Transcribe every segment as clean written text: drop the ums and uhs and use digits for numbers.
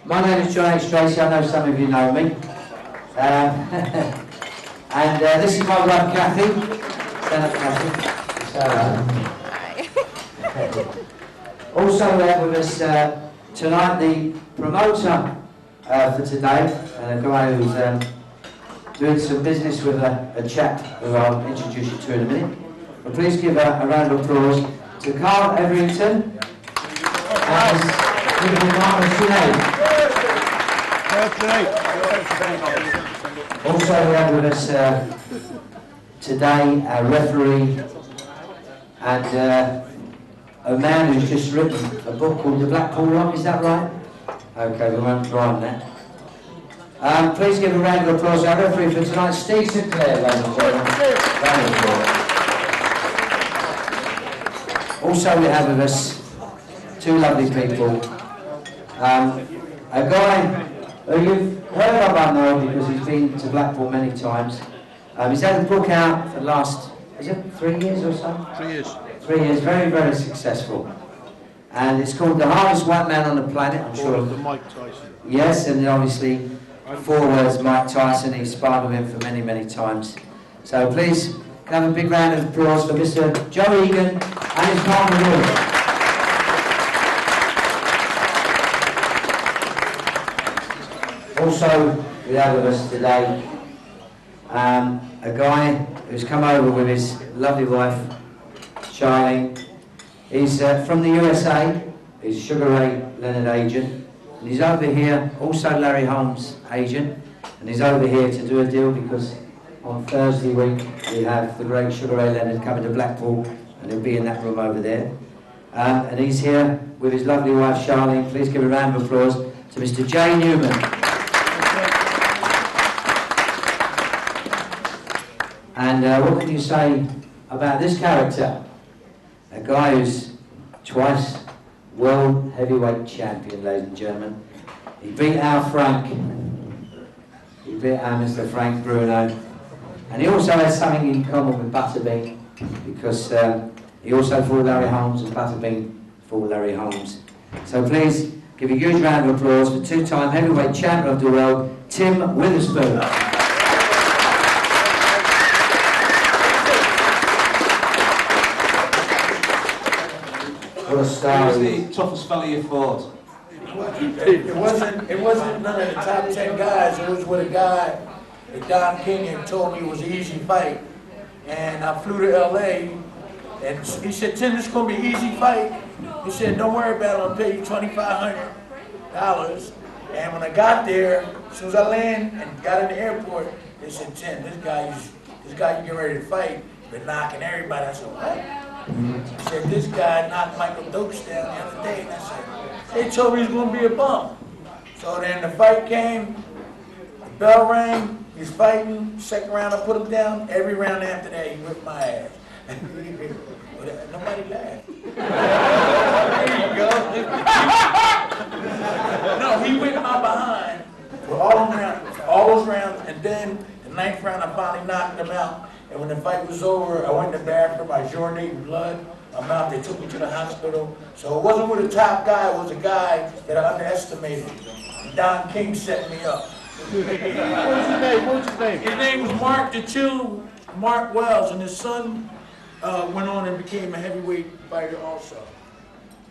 My name is John H. Tracy. I know some of you know me. And this is my wife, Kathy. Stand up, Kathy. Also we have with us tonight the promoter for today, and a guy who's doing some business with a chap who I'll introduce you to in a minute. But please give a round of applause to Carl Everington and his partner Sinead. Also we have with us today a referee and a man who's just written a book called The Blackpool Rock, is that right? Okay, we won't dwell on that. Please give a round of applause to our referee for tonight, Steve Sinclair, ladies and gentlemen. Round of applause. Also we have with us two lovely people. A guy who you've heard of, I know, because he's been to Blackpool many times. He's had a book out for the last, is it 3 years or so? 3 years. 3 years, very, very successful. And it's called The Hardest White Man on the Planet, I'm sure. The Mike Tyson. Yes, and obviously, 4 words, Mike Tyson. He sparred with him for many, many times. So please, can I have a big round of applause for Mr. Joe Egan and his partner, Will. Also, we have with us today a guy who's come over with his lovely wife, Charlie. He's from the USA. He's Sugar Ray Leonard agent. And he's over here, also Larry Holmes agent. And he's over here to do a deal because on Thursday week we have the great Sugar Ray Leonard coming to Blackpool, and he'll be in that room over there. And he's here with his lovely wife, Charlene. Please give a round of applause to Mr. Jay Newman. And what can you say about this character? A guy who's twice world heavyweight champion, ladies and gentlemen. He beat our Frank. He beat our Mr. Frank Bruno. And he also has something in common with Butterbean, because he also fought Larry Holmes and Butterbean fought Larry Holmes. So please give a huge round of applause for two-time heavyweight champion of the world, Tim Witherspoon. What a star. He was the toughest fella you fought. It wasn't none of the top 10 guys. It was with a guy that Don King told me it was an easy fight. And I flew to LA and he said, Tim, this is gonna be an easy fight. He said, don't worry about it, I'll pay you $2,500. And when I got there, as soon as I landed and got in the airport, they said, Tim, this guy you get ready to fight, been knocking everybody. I said, what? He said, this guy knocked Michael Dokes down the other day, and I said, they told me he was going to be a bum. So then the fight came, the bell rang, he's fighting, second round I put him down, every round after that he whipped my ass. Nobody laughed. There you go. No, he whipped my behind for all those rounds, and then the 9th round I finally knocked him out. And when the fight was over, I went in the bathroom, I urinated blood. I'm out, they took me to the hospital. So it wasn't with a top guy, it was a guy that I underestimated. Don King set me up. What was his name? What was his name? His name was Mark the Chew, Mark Wells, and his son went on and became a heavyweight fighter also.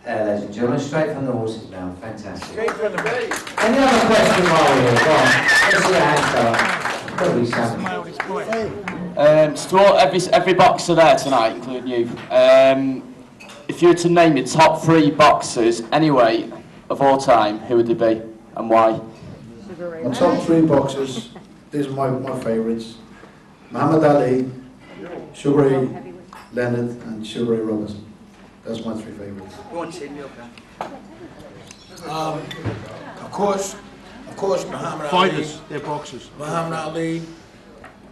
Ladies and gentlemen, straight from the horse's mouth. Fantastic. Straight from the base. Any other questions while we're here? Go on. Let's see your hands go up. Probably something. So every boxer there tonight, including you, if you were to name your top 3 boxers anyway of all time, who would they be and why? My top 3 boxers, these are my favourites. Muhammad Ali, Sugar Ray Leonard and Sugar Ray Robinson. That's my 3 favourites. Go on, Sidney, Of course, Muhammad Ali. Fighters, they're boxers. Muhammad Ali,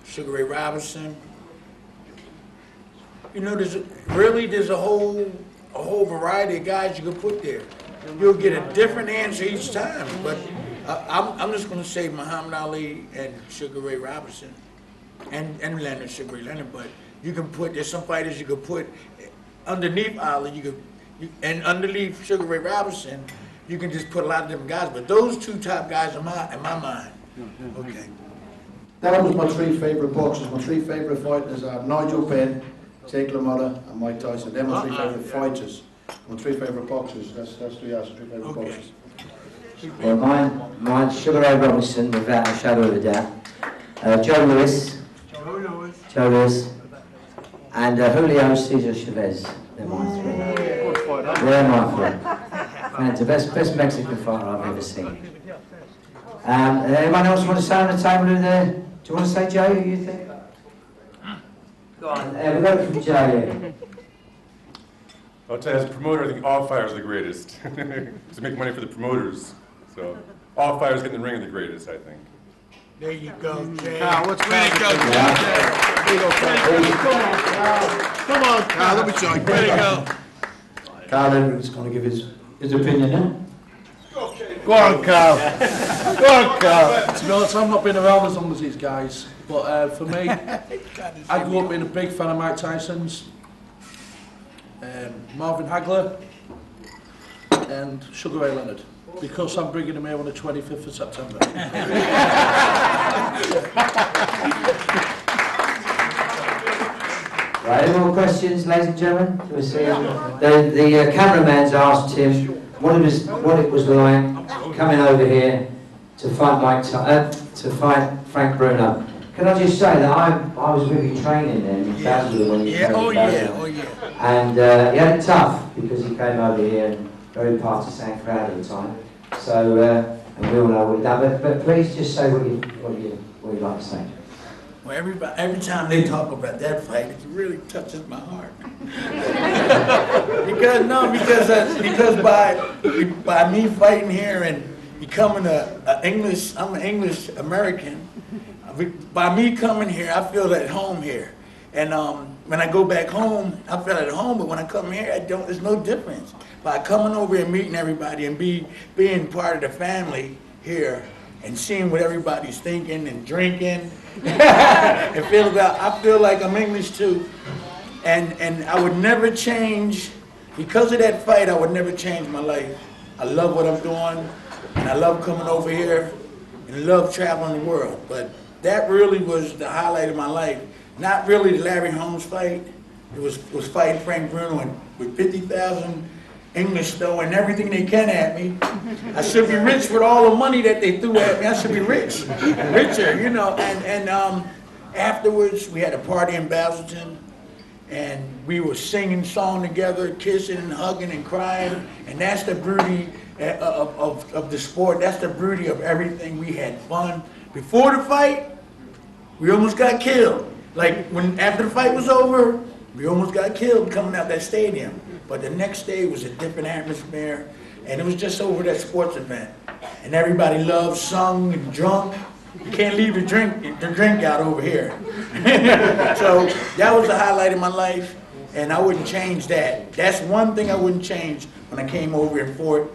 Sugar Ray Robinson. You know, there's a whole variety of guys you can put there. You'll get a different answer each time, but I'm just going to say Muhammad Ali and Sugar Ray Robinson, and Leonard, Sugar Ray Leonard. But you can put, there's some fighters you could put underneath Ali, and underneath Sugar Ray Robinson, you can just put a lot of different guys, but those two top guys in my mind. Okay. That was my three favourite boxers. My three favourite fighters are Nigel Penn, Jake LaMotta, and Mike Tyson. They're my three favourite fighters. My three favourite boxers. That's three favourite Okay. boxers. Well, mine's Sugar Ray Robinson, without a shadow of a doubt. Joe Louis, and Julio Cesar Chavez. They're my three. They're my three. And the best Mexican fighter I've ever seen. Anyone else want to say on the table who there? Do you want to say, Joe, who you think? Go on. We'll go from Joe here. I'll tell you, as a promoter, I think all fighters are the greatest. To make money for the promoters. So, all fighters get in the ring are the greatest, I think. There you go, Jay. Kyle, what's Way to go, Come on, Kyle, let me show you. Way to go. Carl Edwards is going to give his opinion now. Go on, Kyle. Go on, Kyle. To be honest, I've not been around as long as these guys, but for me, I grew up being a big fan of Mike Tyson's, Marvin Hagler, and Sugar Ray Leonard, because I'm bringing him here on the 25th of September. Right, any more questions, ladies and gentlemen? Do we see the cameraman's asked him what it was like coming over here to fight to fight Frank Bruno. Can I just say that I was really training then in Basel when he came to Basel. And he had it tough because he came over here and very partisan crowd at the time. So and we all know what he done. But please just say what you'd like to say. Well, every time they talk about that fight, it really touches my heart. because by me fighting here and becoming I'm an English American. By me coming here, I feel at home here. And when I go back home, I feel at home. But when I come here, there's no difference. By coming over and meeting everybody and being part of the family here and seeing what everybody's thinking and drinking. I feel like I'm English too, and I would never change because of that fight. I would never change my life. I love what I'm doing, and I love coming over here, and I love traveling the world. But that really was the highlight of my life. Not really the Larry Holmes fight. It was fighting Frank Bruno and with 50,000 English throwing everything they can at me. I should be rich with all the money that they threw at me. I should be richer, you know. And afterwards, we had a party in Basildon, and we were singing song together, kissing and hugging and crying. And that's the beauty of the sport. That's the beauty of everything. We had fun. Before the fight, we almost got killed. Like after the fight was over, we almost got killed coming out that stadium. But the next day was a different atmosphere, and it was just over that sports event. And everybody loved, sung, and drunk. You can't leave the drink out over here. So that was the highlight of my life, and I wouldn't change that. That's one thing I wouldn't change when I came over and fought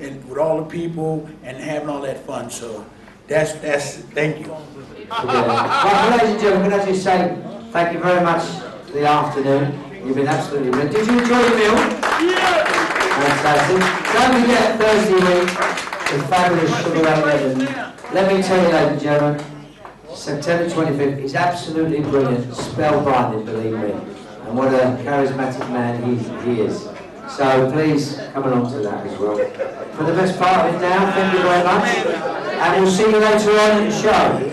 and with all the people and having all that fun. So that's thank you. Well, ladies and gentlemen, can I just say thank you very much for the afternoon. You've been absolutely brilliant. Did you enjoy the meal? Yeah! Fantastic. Don't forget Thursday week, the fabulous Sugar Ray Leonard. Let me tell you, ladies and gentlemen, September 25th is absolutely brilliant, spellbinding, believe me. And what a charismatic man he is. So please come along to that as well. For the best part of it now, thank you very much. And we'll see you later on in the show.